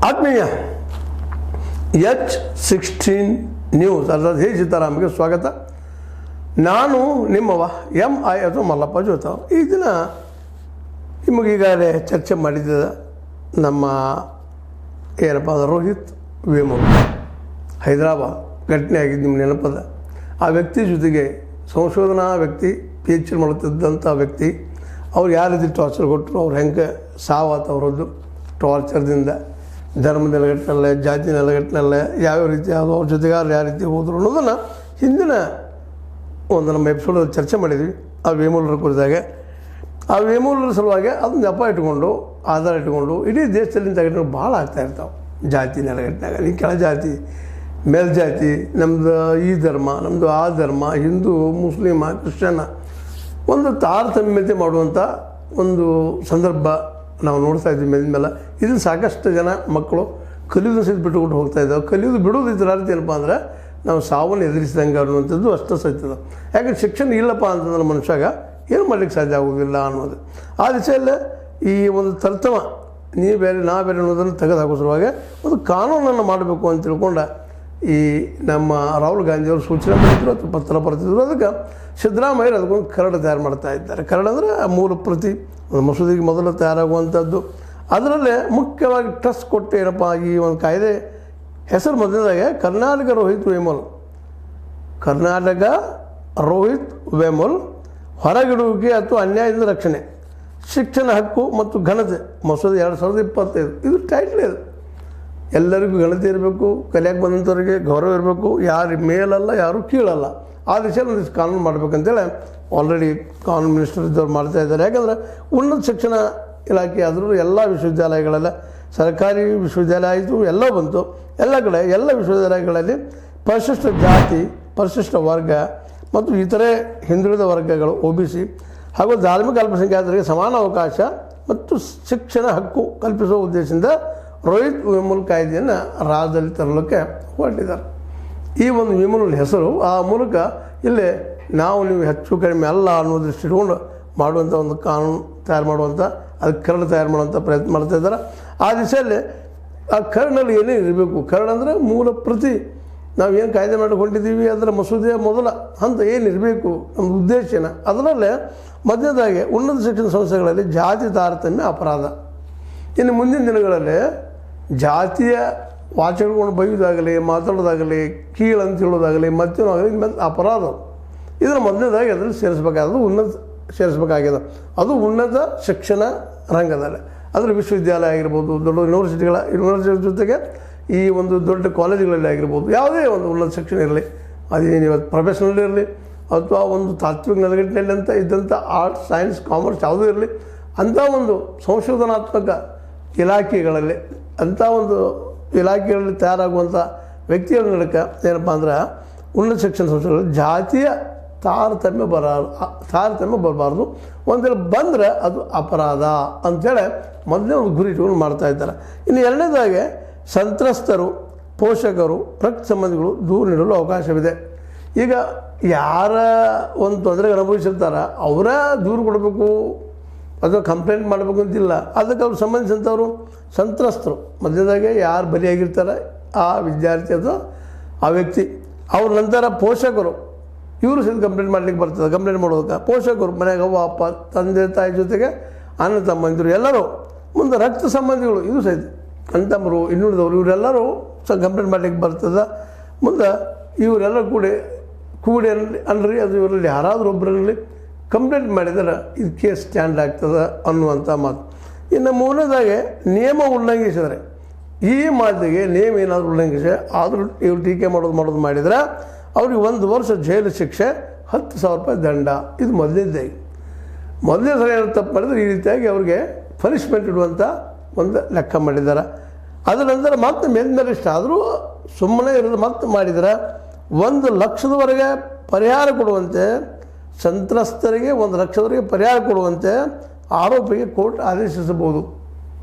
ಆತ್ಮೀಯ H16 news ಅರ್ಥಾತ್ ಹೇ ಸೀತಾರಾಮ್ಗೆ ಸ್ವಾಗತ. ನಾನು ನಿಮ್ಮವ MI ಅಥವಾ ಮಲ್ಲಪ್ಪ ಜೋತಾವ್. ಈ ದಿನ ನಿಮಗೀಗಾಗಲೇ ಚರ್ಚೆ ಮಾಡಿದ್ದ ನಮ್ಮ ಏನಪ್ಪ ರೋಹಿತ್ ವೇಮುಲ್ ಹೈದರಾಬಾದ್ ಘಟನೆ ಆಗಿದ್ದು ನಿಮ್ಮ ನೆನಪದ. ಆ ವ್ಯಕ್ತಿ ಜೊತೆಗೆ ಸಂಶೋಧನಾ ವ್ಯಕ್ತಿ PhD ಮಾಡುತ್ತಿದ್ದಂಥ ವ್ಯಕ್ತಿ ಅವ್ರು ಯಾವ ರೀತಿ ಟಾರ್ಚರ್ ಕೊಟ್ಟರು, ಅವ್ರು ಹೆಂಗೆ ಸಾವಾತ ಅವರದ್ದು ಟಾರ್ಚರ್ದಿಂದ, ಧರ್ಮ ನೆಲಗಟ್ಟಿನಲ್ಲೇ ಜಾತಿ ನೆಲಗಟ್ಟಿನಲ್ಲೇ ಯಾವ್ಯಾವ ರೀತಿ ಅದು ಅವ್ರ ಜೊತೆಗಾರರು ಯಾವ ರೀತಿ ಹೋದರು ಅನ್ನೋದನ್ನು ಹಿಂದಿನ ಒಂದು ನಮ್ಮ ಎಪಿಸೋಡಲ್ಲಿ ಚರ್ಚೆ ಮಾಡಿದ್ವಿ. ಆ ವೇಮೂಲರ ಕುರಿತಾಗ ಆ ವೇಮೂಲರ ಸಲುವಾಗಿ ಅದನ್ನ ನೆಪ ಇಟ್ಕೊಂಡು ಆಧಾರ ಇಟ್ಕೊಂಡು ಇಡೀ ದೇಶದಲ್ಲಿ ಘಟನೆಗಳು ಭಾಳ ಆಗ್ತಾಯಿರ್ತಾವೆ. ಜಾತಿ ನೆಲಗಟ್ಟಿನಾಗ ಈ ಕೆಳ ಜಾತಿ ಮೇಲ್ಜಾತಿ, ನಮ್ಮದು ಈ ಧರ್ಮ, ನಮ್ಮದು ಆ ಧರ್ಮ, ಹಿಂದೂ ಮುಸ್ಲಿಮ ಕ್ರಿಶ್ಚಿಯನ್ನ ಒಂದು ತಾರತಮ್ಯತೆ ಮಾಡುವಂಥ ಒಂದು ಸಂದರ್ಭ ನಾವು ನೋಡ್ತಾ ಇದ್ವಿ ಮೇಲೆ. ಇದನ್ನು ಸಾಕಷ್ಟು ಜನ ಮಕ್ಕಳು ಕಲಿಯೋದು ಸಹಿತ ಬಿಟ್ಟುಕೊಂಡು ಹೋಗ್ತಾ ಇದ್ದಾವೆ. ಕಲಿಯೋದು ಬಿಡೋದು ಇದರ ಅರ್ಥ ಏನಪ್ಪ ಅಂದರೆ ನಾವು ಸಾವನ್ನು ಎದುರಿಸಿದಂಗೆ ಅನ್ನುವಂಥದ್ದು ಅಷ್ಟು ಸಹಿತದ. ಯಾಕಂದ್ರೆ ಶಿಕ್ಷಣ ಇಲ್ಲಪ್ಪ ಅಂತಂದ್ರೆ ಮನುಷ್ಯಾಗ ಏನು ಮಾಡಲಿಕ್ಕೆ ಸಾಧ್ಯ ಆಗೋದಿಲ್ಲ ಅನ್ನೋದು. ಆ ದಿಶೆಯಲ್ಲೇ ಈ ಒಂದು ತರ್ತಮ ನೀ ಬೇರೆ ನಾ ಬೇರೆ ಅನ್ನೋದನ್ನು ತೆಗೆದು ಹಾಕೋ ಸಲುವಾಗಿ ಒಂದು ಕಾನೂನನ್ನು ಮಾಡಬೇಕು ಅಂತ ತಿಳ್ಕೊಂಡು ಈ ನಮ್ಮ ರಾಹುಲ್ ಗಾಂಧಿಯವರು ಸೂಚನೆ ಮಾಡಿದ್ರು ಅಥವಾ ಪತ್ರ ಬರ್ತಿದ್ರು. ಅದಕ್ಕೆ ಸಿದ್ದರಾಮಯ್ಯರು ಅದಕ್ಕೊಂದು ಕರಡು ತಯಾರು ಮಾಡ್ತಾ ಇದ್ದಾರೆ. ಕರಡು ಅಂದರೆ ಮೂಲ ಪ್ರತಿ ಒಂದು ಮಸೂದೆಗೆ ಮೊದಲು ತಯಾರಾಗುವಂಥದ್ದು. ಅದರಲ್ಲೇ ಮುಖ್ಯವಾಗಿ ಟ್ರಸ್ಟ್ ಕೊಟ್ಟು ಏನಪ್ಪ ಈ ಒಂದು ಕಾಯ್ದೆ ಹೆಸರು ಮೊದಲಾಗೆ ಕರ್ನಾಟಕ ರೋಹಿತ್ ವೇಮುಲ್ ಹೊರಗಿಡುವಿಕೆ ಅಥವಾ ಅನ್ಯಾಯದಿಂದ ರಕ್ಷಣೆ, ಶಿಕ್ಷಣ ಹಕ್ಕು ಮತ್ತು ಘನತೆ ಮಸೂದೆ 2025 ಇದು ಟೈಟ್ಲ್. ಇದು ಎಲ್ಲರಿಗೂ ಘನತೆ ಇರಬೇಕು, ಕಲಿಯಾಕೆ ಬಂದಂಥವ್ರಿಗೆ ಗೌರವ ಇರಬೇಕು, ಯಾರು ಮೇಲಲ್ಲ ಯಾರು ಕೀಳಲ್ಲ. ಆ ದಿಶೆಯಲ್ಲಿ ಒಂದಿಷ್ಟು ಕಾನೂನು ಮಾಡಬೇಕಂತೇಳಿ ಆಲ್ರೆಡಿ ಕಾನೂನು ಮಿನಿಸ್ಟರ್ ಇದ್ದವ್ರು ಮಾಡ್ತಾ ಇದ್ದಾರೆ. ಯಾಕಂದರೆ ಉನ್ನತ ಶಿಕ್ಷಣ ಇಲಾಖೆ ಆದರೂ ಎಲ್ಲ ವಿಶ್ವವಿದ್ಯಾಲಯಗಳೆಲ್ಲ ಸರ್ಕಾರಿ ವಿಶ್ವವಿದ್ಯಾಲಯ ಆಯಿತು, ಎಲ್ಲ ಬಂತು. ಎಲ್ಲ ಕಡೆ ಎಲ್ಲ ವಿಶ್ವವಿದ್ಯಾಲಯಗಳಲ್ಲಿ ಪರಿಶಿಷ್ಟ ಜಾತಿ, ಪರಿಶಿಷ್ಟ ವರ್ಗ ಮತ್ತು ಇತರೆ ಹಿಂದುಳಿದ ವರ್ಗಗಳು OBC ಹಾಗೂ ಧಾರ್ಮಿಕ ಅಲ್ಪಸಂಖ್ಯಾತರಿಗೆ ಸಮಾನ ಅವಕಾಶ ಮತ್ತು ಶಿಕ್ಷಣ ಹಕ್ಕು ಕಲ್ಪಿಸುವ ಉದ್ದೇಶದಿಂದ ರೋಹಿತ್ ವೇಮುಲ್ ಕಾಯ್ದೆಯನ್ನು ರಾಜ್ಯದಲ್ಲಿ ತರಲಿಕ್ಕೆ ಹೊರಟಿದ್ದಾರೆ. ಈ ಒಂದು ವೇಮುಲ್ ಹೆಸರು ಆ ಮೂಲಕ ಇಲ್ಲೇ ನಾವು ನೀವು ಹೆಚ್ಚು ಕಡಿಮೆ ಅಲ್ಲ ಅನ್ನೋ ದೃಷ್ಟಿ ಇಟ್ಕೊಂಡು ಮಾಡುವಂಥ ಒಂದು ಕಾನೂನು ತಯಾರು ಮಾಡುವಂಥ ಅದಕ್ಕೆ ಕರಡು ತಯಾರು ಮಾಡುವಂಥ ಪ್ರಯತ್ನ ಮಾಡ್ತಾಯಿದ್ದಾರೆ. ಆ ದಿಶೆಯಲ್ಲಿ ಆ ಕರಡಿನಲ್ಲಿ ಏನೇನು ಇರಬೇಕು, ಕರಡು ಅಂದರೆ ಮೂಲ ಪ್ರತಿ ನಾವೇನು ಕಾಯ್ದೆ ಮಾಡಿಕೊಂಡಿದ್ದೀವಿ ಅದರ ಮಸೂದೆಯ ಮೊದಲ ಹಂತ ಏನಿರಬೇಕು ನಮ್ಮ ಉದ್ದೇಶನ. ಅದರಲ್ಲೇ ಮಧ್ಯದಾಗೆ ಉನ್ನತ ಶಿಕ್ಷಣ ಸಂಸ್ಥೆಗಳಲ್ಲಿ ಜಾತಿ ತಾರತಮ್ಯ ಅಪರಾಧ. ಇನ್ನು ಮುಂದಿನ ದಿನಗಳಲ್ಲಿ ಜಾತಿಯ ವಾಚಕಗಳನ್ನು ಬೈಯೋದಾಗಲಿ, ಮಾತಾಡೋದಾಗಲಿ, ಕೀಳಂತ ಹೇಳೋದಾಗಲಿ, ಮತ್ತೇನಾಗಲಿ ಇನ್ಮೇಲೆ ಅಪರಾಧ. ಇದನ್ನು ಮೊದಲನೇದಾಗಿ ಅದರಲ್ಲಿ ಸೇರಿಸಬೇಕಾಗಿದೆ. ಅದು ಉನ್ನತ ಶಿಕ್ಷಣ ರಂಗದಲ್ಲಿ ಅದರ ವಿಶ್ವವಿದ್ಯಾಲಯ ಆಗಿರ್ಬೋದು, ದೊಡ್ಡ ಯೂನಿವರ್ಸಿಟಿ ಜೊತೆಗೆ ಈ ಒಂದು ದೊಡ್ಡ ಕಾಲೇಜುಗಳಲ್ಲಿ ಆಗಿರ್ಬೋದು, ಯಾವುದೇ ಒಂದು ಉನ್ನತ ಶಿಕ್ಷಣ ಇರಲಿ, ಅದೇನು ಇವತ್ತು ಪ್ರೊಫೆಷನಲ್ ಇರಲಿ ಅಥವಾ ಒಂದು ತಾತ್ವಿಕ ನೆಲಗಟ್ಟಿನಲ್ಲಿ ಅಂತ ಇದ್ದಂಥ ಆರ್ಟ್ಸ್, ಸೈನ್ಸ್, ಕಾಮರ್ಸ್ ಯಾವುದೂ ಇರಲಿ, ಅಂಥ ಒಂದು ಸಂಶೋಧನಾತ್ಮಕ ಇಲಾಖೆಗಳಲ್ಲಿ ಅಂಥ ಒಂದು ಇಲಾಖೆಗಳಲ್ಲಿ ತಯಾರಾಗುವಂಥ ವ್ಯಕ್ತಿಗಳ ನಡಕ ಏನಪ್ಪ ಅಂದ್ರೆ ಉನ್ನತ ಶಿಕ್ಷಣ ಸಂಸ್ಥೆಗಳಲ್ಲಿ ಜಾತಿಯ ತಾರತಮ್ಯ ಬರಬಾರ್ದು. ಒಂದೇಳಿ ಬಂದರೆ ಅದು ಅಪರಾಧ ಅಂಥೇಳಿ ಮೊದಲೇ ಒಂದು ಗುರಿ ಇಟ್ಕೊಂಡು ಮಾಡ್ತಾಯಿದ್ದಾರೆ. ಇನ್ನು ಎರಡನೇದಾಗೆ ಸಂತ್ರಸ್ತರು, ಪೋಷಕರು, ರಕ್ತ ಸಂಬಂಧಿಗಳು ದೂರು ನೀಡಲು ಅವಕಾಶವಿದೆ. ಈಗ ಯಾರ ಒಂದು ತೊಂದರೆಗೆ ಅನುಭವಿಸಿರ್ತಾರೆ ಅವರೇ ದೂರು ಕೊಡಬೇಕು ಅಥವಾ ಕಂಪ್ಲೇಂಟ್ ಮಾಡಬೇಕು ಅಂತಿಲ್ಲ. ಅದಕ್ಕೆ ಅವ್ರು ಸಂಬಂಧಿಸಿದಂಥವ್ರು ಸಂತ್ರಸ್ತರು ಮಧ್ಯದಾಗೆ ಯಾರು ಬಲಿಯಾಗಿರ್ತಾರೆ ಆ ವಿದ್ಯಾರ್ಥಿ ಅಥವಾ ಆ ವ್ಯಕ್ತಿ, ಅವ್ರ ನಂತರ ಪೋಷಕರು ಇವರು ಸಹಿತ ಕಂಪ್ಲೇಂಟ್ ಮಾಡಲಿಕ್ಕೆ ಬರ್ತದೆ. ಕಂಪ್ಲೇಂಟ್ ಮಾಡೋದಕ್ಕೆ ಪೋಷಕರು ಮನೆಗೆ ಅವ್ವ ಅಪ್ಪ ತಂದೆ ತಾಯಿ ಜೊತೆಗೆ ಅಣ್ಣ ತಮ್ಮಂದಿರು ಎಲ್ಲರೂ, ಮುಂದೆ ರಕ್ತ ಸಂಬಂಧಿಗಳು ಇದು ಸಹಿತ ಅಣ್ತಮ್ಮರು ಇನ್ನುಳಿದವರು ಇವರೆಲ್ಲರೂ ಕಂಪ್ಲೇಂಟ್ ಮಾಡಲಿಕ್ಕೆ ಬರ್ತದೆ. ಮುಂದೆ ಇವರೆಲ್ಲ ಕೂಡಿ ಅನ್ರಿ ಅದು ಇವರಲ್ಲಿ ಯಾರಾದರೂ ಒಬ್ಬರಲ್ಲಿ ಕಂಪ್ಲೇಂಟ್ ಮಾಡಿದರೆ ಇದು ಕೇಸ್ ಸ್ಟ್ಯಾಂಡ್ ಆಗ್ತದೆ ಅನ್ನುವಂಥ ಮಾತು. ಇನ್ನು ಮೂರನೇದಾಗೆ ನಿಯಮ ಉಲ್ಲಂಘಿಸಿದರೆ, ಈ ಮಾತಿಗೆ ನಿಯಮ ಏನಾದರೂ ಉಲ್ಲಂಘಿಸಿ ಆದರೂ ಇವರು ಟೀಕೆ ಮಾಡೋದು ಮಾಡಿದರೆ ಅವ್ರಿಗೆ 1 ವರ್ಷ ಜೈಲು ಶಿಕ್ಷೆ, 10,000 ರೂಪಾಯಿ ದಂಡ. ಇದು ಮೊದಲನೇ ಸಲ ಏನಾದ್ರು ತಪ್ಪು ಮಾಡಿದರೆ ಈ ರೀತಿಯಾಗಿ ಅವ್ರಿಗೆ ಪನಿಷ್ಮೆಂಟ್ ಇಡುವಂಥ ಒಂದು ಲೆಕ್ಕ ಮಾಡಿದ್ದಾರೆ. ಅದರ ನಂತರ ಮತ್ತೆ ಮೇಲ್ಮೇಲೆ ಇಷ್ಟ ಆದರೂ ಸುಮ್ಮನೆ ಇರೋದು ಮತ್ತೆ ಮಾಡಿದರೆ 1 ಲಕ್ಷದವರೆಗೆ ಪರಿಹಾರ ಕೊಡುವಂತೆ, ಸಂತ್ರಸ್ತರಿಗೆ 1 ಲಕ್ಷದವರೆಗೆ ಪರಿಹಾರ ಕೊಡುವಂತೆ ಆರೋಪಿಗೆ ಕೋರ್ಟ್ ಆದೇಶಿಸಬಹುದು.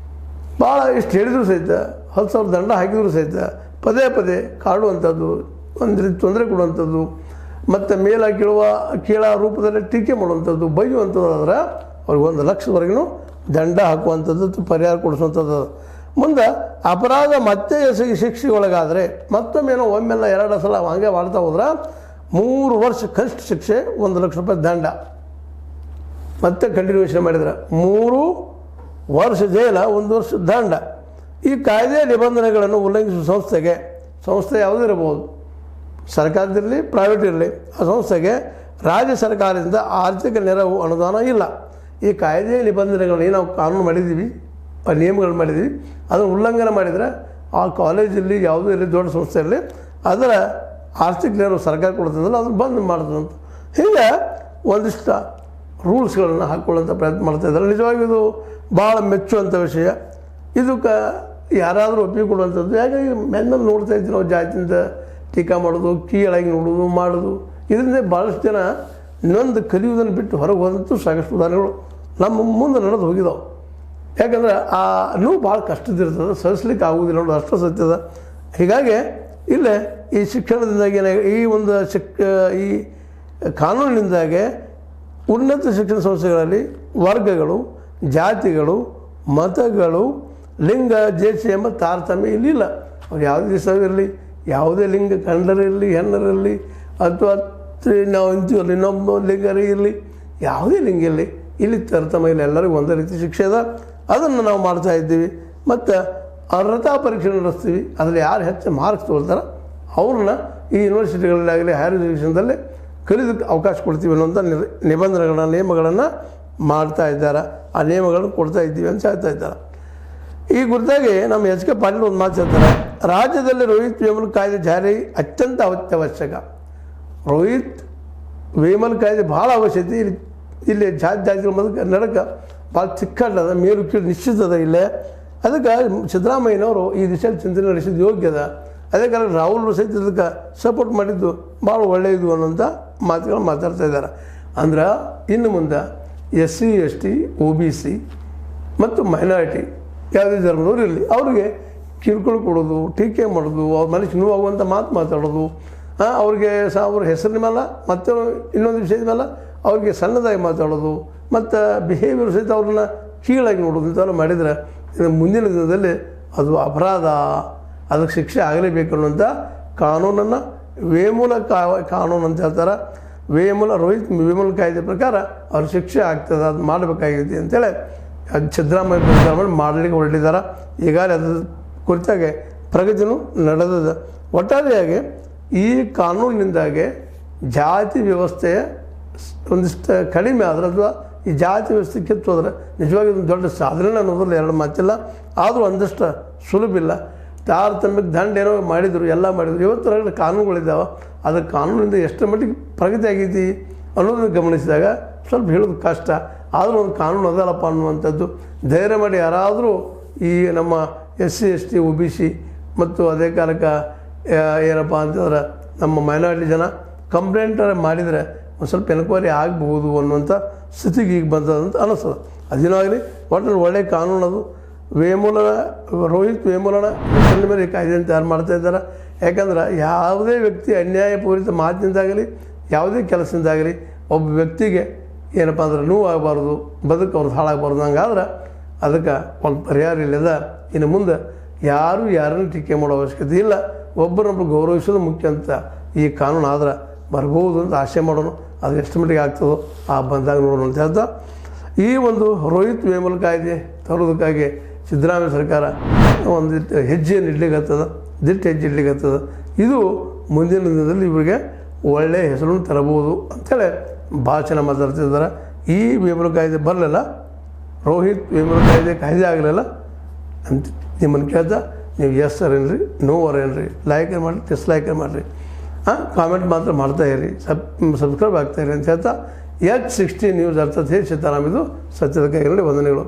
ಭಾಳ ಇಷ್ಟು ಹೇಳಿದರೂ ಸಹಿತ 10,000 ದಂಡ ಹಾಕಿದರೂ ಸಹಿತ ಪದೇ ಕಾಡುವಂಥದ್ದು, ಒಂದು ರೀತಿ ತೊಂದರೆ ಕೊಡುವಂಥದ್ದು, ಮತ್ತು ಕೀಳ ರೂಪದಲ್ಲಿ ಟೀಕೆ ಮಾಡುವಂಥದ್ದು, ಬೈಯುವಂಥದ್ದು ಆದರೆ ಅವ್ರಿಗೆ 1 ಲಕ್ಷದವರೆಗೂ ದಂಡ ಹಾಕುವಂಥದ್ದು ಪರಿಹಾರ ಕೊಡಿಸುವಂಥದ್ದು. ಮುಂದೆ ಅಪರಾಧ ಮತ್ತೆ ಶಿಕ್ಷೆ ಒಳಗಾದರೆ ಮತ್ತೊಮ್ಮೇನೋ ಒಮ್ಮೆಲ್ಲ 2 ಸಲ ಹಂಗೆ ಮಾಡ್ತಾ ಹೋದ್ರೆ 3 ವರ್ಷ ಕನಿಷ್ಠ ಶಿಕ್ಷೆ, 1 ಲಕ್ಷ ರೂಪಾಯಿ ದಂಡ. ಮತ್ತೆ ಕಂಟಿನ್ಯೂಷನ್ ಮಾಡಿದ್ರೆ 3 ವರ್ಷ ಜೈಲ, 1 ವರ್ಷ ದಂಡ. ಈ ಕಾಯ್ದೆ ನಿಬಂಧನೆಗಳನ್ನು ಉಲ್ಲಂಘಿಸುವ ಸಂಸ್ಥೆ ಯಾವುದೇ ಇರಬಹುದು, ಸರ್ಕಾರದಿರಲಿ ಪ್ರೈವೇಟ್ ಇರಲಿ, ಆ ಸಂಸ್ಥೆಗೆ ರಾಜ್ಯ ಸರ್ಕಾರದಿಂದ ಆರ್ಥಿಕ ನೆರವು ಅನುದಾನ ಇಲ್ಲ. ಈ ಕಾಯ್ದೆ ನಿಬಂಧನೆಗಳನ್ನ ನಾವು ಕಾನೂನು ಮಾಡಿದ್ದೀವಿ, ನಿಯಮಗಳು ಮಾಡಿದ್ದೀವಿ, ಅದನ್ನು ಉಲ್ಲಂಘನೆ ಮಾಡಿದರೆ ಆ ಕಾಲೇಜಲ್ಲಿ ಯಾವುದೇ ಇರಲಿ ದೊಡ್ಡ ಸಂಸ್ಥೆ ಇರಲಿ ಅದರ ಆರ್ಥಿಕ ನೆರವು ಸರ್ಕಾರ ಕೊಡ್ತದಲ್ಲ ಅದನ್ನು ಬಂದ್ ಮಾಡ್ತದಂತ. ಹೀಗೆ ಒಂದಿಷ್ಟು ರೂಲ್ಸ್ಗಳನ್ನು ಹಾಕ್ಕೊಳ್ಳೋಂಥ ಪ್ರಯತ್ನ ಮಾಡ್ತಾ ಇದ್ದಾರೆ. ನಿಜವಾಗಿ ಇದು ಭಾಳ ಮೆಚ್ಚುವಂಥ ವಿಷಯ. ಇದಕ್ಕೆ ಯಾರಾದರೂ ಒಪ್ಪಿಕೊಡುವಂಥದ್ದು. ಯಾಕಂದರೆ ಮೆನ್ನಲ್ಲಿ ನೋಡ್ತಾ ಇದ್ದೀವಿ ನಾವು, ಜಾತಿಯಿಂದ ಟೀಕಾ ಮಾಡೋದು, ಕೀಳಾಗಿ ನೋಡೋದು ಮಾಡೋದು, ಇದರಿಂದ ಭಾಳಷ್ಟು ಜನ ಇನ್ನೊಂದು ಕಲಿಯುವುದನ್ನು ಬಿಟ್ಟು ಹೊರಗೆ ಹೋದಂತೂ ಸಾಕಷ್ಟು ಉದಾಹರಣೆಗಳು ನಮ್ಮ ಮುಂದೆ ನಡೆದು ಹೋಗಿದ್ದಾವೆ. ಯಾಕಂದ್ರೆ ಆ ನೋವು ಭಾಳ ಕಷ್ಟದಿರ್ತದೆ, ಸಹಿಸ್ಲಿಕ್ಕೆ ಆಗುವುದಿಲ್ಲ ಅನ್ನೋದು ಅಷ್ಟು ಸತ್ಯದ. ಹೀಗಾಗಿ ಇಲ್ಲೇ ಈ ಶಿಕ್ಷಣದಿಂದಾಗಿ ಈ ಒಂದು ಈ ಕಾನೂನಿನಿಂದಾಗೆ ಉನ್ನತ ಶಿಕ್ಷಣ ಸಂಸ್ಥೆಗಳಲ್ಲಿ ವರ್ಗಗಳು, ಜಾತಿಗಳು, ಮತಗಳು, ಲಿಂಗ, ಜೇಸಿ ಎಂಬ ತಾರತಮ್ಯ ಇಲ್ಲಿಲ್ಲ. ಅವ್ರು ಯಾವುದೇ ದಿವಸವಿರಲಿ, ಯಾವುದೇ ಲಿಂಗ ಗಂಡರಿರಲಿ ಹೆಣ್ಣರಿರಲಿ, ಅಥವಾ ನಾವು ಇಂತೀವಲ್ಲ ಇನ್ನೊಬ್ಬ ಲಿಂಗರೇ ಇರಲಿ, ಯಾವುದೇ ಲಿಂಗ ಇರಲಿ, ಇಲ್ಲಿ ತಾರತಮ್ಯ ಇಲ್ಲ. ಎಲ್ಲರಿಗೂ ಒಂದೇ ರೀತಿ ಶಿಕ್ಷೆ ಅದ. ಅದನ್ನು ನಾವು ಮಾಡ್ತಾ ಇದ್ದೀವಿ. ಮತ್ತು ಅರ್ಹತಾ ಪರೀಕ್ಷೆ ನಡೆಸ್ತೀವಿ. ಅದರಲ್ಲಿ ಯಾರು ಹೆಚ್ಚು ಮಾರ್ಕ್ಸ್ ತೊಗೊಳ್ತಾರೆ ಅವ್ರನ್ನ ಈ ಯೂನಿವರ್ಸಿಟಿಗಳಲ್ಲಾಗಲಿ ಹೈಯರ್ ಎಜುಕೇಷನ್ದಲ್ಲೇ ಕಲಿಯೋದಕ್ಕೆ ಅವಕಾಶ ಕೊಡ್ತೀವಿ ಅನ್ನೋಂಥ ನಿಬಂಧನೆಗಳನ್ನ ನಿಯಮಗಳನ್ನು ಮಾಡ್ತಾ ಇದ್ದಾರೆ. ಆ ನಿಯಮಗಳನ್ನು ಕೊಡ್ತಾ ಇದ್ದೀವಿ ಅಂತ ಹೇಳ್ತಾ ಇದ್ದಾರೆ. ಈ ಕುರಿತಾಗಿ ನಮ್ಮ ಎಚ್ ಕೆ ಪಾಟೀಲ್ ಒಂದು ಮಾತು ಹೇಳ್ತಾರೆ, ರಾಜ್ಯದಲ್ಲಿ ರೋಹಿತ್ ವೇಮಲ್ ಕಾಯ್ದೆ ಜಾರಿ ಅತ್ಯಂತ ಅತ್ಯವಶ್ಯಕ. ರೋಹಿತ್ ವೇಮಲ್ ಕಾಯ್ದೆ ಭಾಳ ಅವಶ್ಯಕತೆ. ಇಲ್ಲಿ ಜಾತಿಗಳ ಮೊದಲು ನಡಕ ಭಾಳ ಚಿಕ್ಕಟ್ಟದ, ಮೇಲು ಕೀಳು ನಿಶ್ಚಿತದ ಇಲ್ಲೇ. ಅದಕ್ಕೆ ಸಿದ್ದರಾಮಯ್ಯನವರು ಈ ದಿಶೆಯಲ್ಲಿ ಚಿಂತನೆ ನಡೆಸಿದ್ದು ಯೋಗ್ಯದ. ಅದೇ ಕಾರಣ ರಾಹುಲ್ ಸಹಿತ ಇದಕ್ಕೆ ಸಪೋರ್ಟ್ ಮಾಡಿದ್ದು ಭಾಳ ಒಳ್ಳೆಯದು ಅನ್ನೋಂಥ ಮಾತುಗಳು ಮಾತಾಡ್ತಾ ಇದ್ದಾರೆ. ಅಂದ್ರೆ ಇನ್ನು ಮುಂದೆ SC ST OBC ಮತ್ತು ಮೈನಾರಿಟಿ ಯಾವುದೇ ಧರ್ಮದವ್ರು ಇರಲಿ ಅವ್ರಿಗೆ ಕಿರುಕುಳ ಕೊಡೋದು, ಟೀಕೆ ಮಾಡೋದು, ಅವ್ರ ಮನಸ್ಸಿಗೆ ನೋವಾಗುವಂಥ ಮಾತಾಡೋದು, ಅವ್ರಿಗೆ ಅವ್ರ ಹೆಸರಿನ ಮೇಲೆ ಮತ್ತು ಇನ್ನೊಂದು ವಿಷಯದ ಮೇಲೆ ಅವ್ರಿಗೆ ಸಣ್ಣದಾಗಿ ಮಾತಾಡೋದು ಮತ್ತು ಬಿಹೇವಿಯರ್ ಸಹಿತ ಅವ್ರನ್ನ ಕೀಳಾಗಿ ನೋಡೋದು ಇಂಥವೆಲ್ಲ ಮಾಡಿದರೆ ಮುಂದಿನ ದಿನದಲ್ಲಿ ಅದು ಅಪರಾಧ, ಅದಕ್ಕೆ ಶಿಕ್ಷೆ ಆಗಲೇಬೇಕು ಅನ್ನೋಂಥ ಕಾನೂನನ್ನು ವೇಮೂಲ ಕಾನೂನು ಅಂತ ಹೇಳ್ತಾರೆ. ರೋಹಿತ್ ವೇಮೂಲ ಕಾಯ್ದೆ ಪ್ರಕಾರ ಅವ್ರ ಶಿಕ್ಷೆ ಆಗ್ತದೆ, ಅದು ಮಾಡಬೇಕಾಗಿದೆ ಅಂತೇಳಿ ಸಿದ್ದರಾಮಯ್ಯ ಮಾಡಲಿಕ್ಕೆ ಹೊರಟಿದ್ದಾರೆ. ಈಗಾಗಲೇ ಅದ್ರ ಕುರಿತಾಗಿ ಪ್ರಗತಿನೂ ನಡೆದಿದೆ. ಒಟ್ಟಾರೆಯಾಗಿ ಈ ಕಾನೂನಿನಿಂದಾಗಿ ಜಾತಿ ವ್ಯವಸ್ಥೆಯ ಒಂದಿಷ್ಟು ಕಡಿಮೆ ಆದರೆ ಅಥವಾ ಈ ಜಾತಿ ವ್ಯವಸ್ಥೆ ಕಿತ್ತೋದ್ರೆ ನಿಜವಾಗಿ ಒಂದು ದೊಡ್ಡ ಸಾಧನೆ ಅನ್ನೋದ್ರಲ್ಲಿ ಎರಡು ಮಾತಿಲ್ಲ. ಆದರೂ ಒಂದಷ್ಟು ಸುಲಭ ಇಲ್ಲ. ತಾರತಮ್ಯಕ್ಕೆ ದಂಡ ಏನೋ ಮಾಡಿದರು, ಎಲ್ಲ ಮಾಡಿದರು. ಇವತ್ತು ಕಾನೂನುಗಳಿದ್ದಾವೆ. ಅದು ಕಾನೂನಿಂದ ಎಷ್ಟು ಮಟ್ಟಿಗೆ ಪ್ರಗತಿ ಆಗೈತಿ ಅನ್ನೋದನ್ನು ಗಮನಿಸಿದಾಗ ಸ್ವಲ್ಪ ಹೇಳೋದು ಕಷ್ಟ. ಆದರೂ ಒಂದು ಕಾನೂನು ಅದಲ್ಲಪ್ಪ ಅನ್ನುವಂಥದ್ದು ಧೈರ್ಯ ಮಾಡಿ ಯಾರಾದರೂ ಈ ನಮ್ಮ SC ST OBC ಮತ್ತು ಅದೇ ಕಾಲಕ್ಕೆ ಏನಪ್ಪ ಅಂತಂದ್ರೆ ನಮ್ಮ ಮೈನಾರಿಟಿ ಜನ ಕಂಪ್ಲೇಂಟ್ ಮಾಡಿದರೆ ಒಂದು ಸ್ವಲ್ಪ ಎನ್ಕ್ವೈರಿ ಆಗಬಹುದು ಅನ್ನುವಂಥ ಸ್ಥಿತಿಗೆ ಈಗ ಬಂದದಂತ ಅನ್ನಿಸ್ತದೆ. ಅದೇನಾಗಲಿ ಒಟ್ಟಲ್ಲಿ ಒಳ್ಳೆಯ ಕಾನೂನು ಅದು. ರೋಹಿತ್ ವೇಮುಲನ ಹೆಸರಿನ ಮೇಲೆ ಕಾಯ್ದೆಯನ್ನು ತಯಾರು ಮಾಡ್ತಾ ಇದ್ದಾರೆ. ಯಾಕಂದ್ರೆ ಯಾವುದೇ ವ್ಯಕ್ತಿ ಅನ್ಯಾಯಪೂರಿತ ಮಾತಿನಿಂದಾಗಲಿ ಯಾವುದೇ ಕೆಲಸದಿಂದಾಗಲಿ ಒಬ್ಬ ವ್ಯಕ್ತಿಗೆ ಏನಪ್ಪ ಅಂದ್ರೆ ನೋವು ಆಗಬಾರ್ದು, ಬದುಕು ಅವ್ರದ್ದು ಹಾಳಾಗಬಾರ್ದು. ಹಂಗಾದ್ರೆ ಅದಕ್ಕೆ ಒಂದು ಪರಿಹಾರ ಇಲ್ಲದ. ಇನ್ನು ಮುಂದೆ ಯಾರನ್ನು ಟೀಕೆ ಮಾಡೋ ಅವಶ್ಯಕತೆ ಇಲ್ಲ. ಒಬ್ಬರೊಬ್ಬರು ಗೌರವಿಸೋದು ಮುಖ್ಯ ಅಂತ ಈ ಕಾನೂನು ಆದ್ರೆ ಬರ್ಬೋದು ಅಂತ ಆಶೆ ಮಾಡೋಣ. ಅದು ಎಷ್ಟು ಮಟ್ಟಿಗೆ ಆಗ್ತದೋ ಆ ಬಂದಾಗ ನೋಡೋಣ ಅಂತ ಹೇಳ್ತಾ ಈ ಒಂದು ರೋಹಿತ್ ವೇಮುಲ ಕಾಯ್ದೆ ತರೋದಕ್ಕಾಗಿ ಸಿದ್ದರಾಮಯ್ಯ ಸರ್ಕಾರ ಒಂದಿಟ್ಟು ಹೆಜ್ಜೆಯನ್ನು ಇಡ್ಲಿಕ್ಕತ್ತದ, ಹೆಜ್ಜೆ ಇಡ್ಲಿಕ್ಕತ್ತದ. ಇದು ಮುಂದಿನ ದಿನದಲ್ಲಿ ಇವರಿಗೆ ಒಳ್ಳೆಯ ಹೆಸರನ್ನು ತರಬಹುದು ಅಂಥೇಳಿ ಭಾಷಣ ಮಾತಾಡ್ತಿದ್ದಾರೆ. ಈ ವೇಮುಲ ಕಾಯ್ದೆ ಬರಲಿಲ್ಲ, ರೋಹಿತ್ ವೇಮುಲ ಕಾಯ್ದೆ ಆಗಲಿಲ್ಲ ಅಂತ ನಿಮ್ಮನ್ನು ಕೇಳ್ತಾ ನೀವು ಎಸ್ ಅರೇನ್ರಿ, ನೋ ಅರೇನ್ರಿ, ಲೈಕ್ ಮಾಡಿರಿ, ಡಿಸ್ಲೈಕ್ ಮಾಡಿರಿ, ಕಾಮೆಂಟ್ ಮಾತ್ರ ಮಾಡ್ತಾ ಇರಿ, ಸಬ್ಸ್ಕ್ರೈಬ್ ಆಗ್ತಾಯಿರಿ ಅಂತ ಹೇಳ್ತಾ H16 ನ್ಯೂಸ್ ಅರ್ಥಾತ್ ಹೇ ಸೀತಾರಾಮ್ ಇದು ಸತ್ಯದ ಕೈಗಳಲ್ಲಿ ವಂದನೆಗಳು.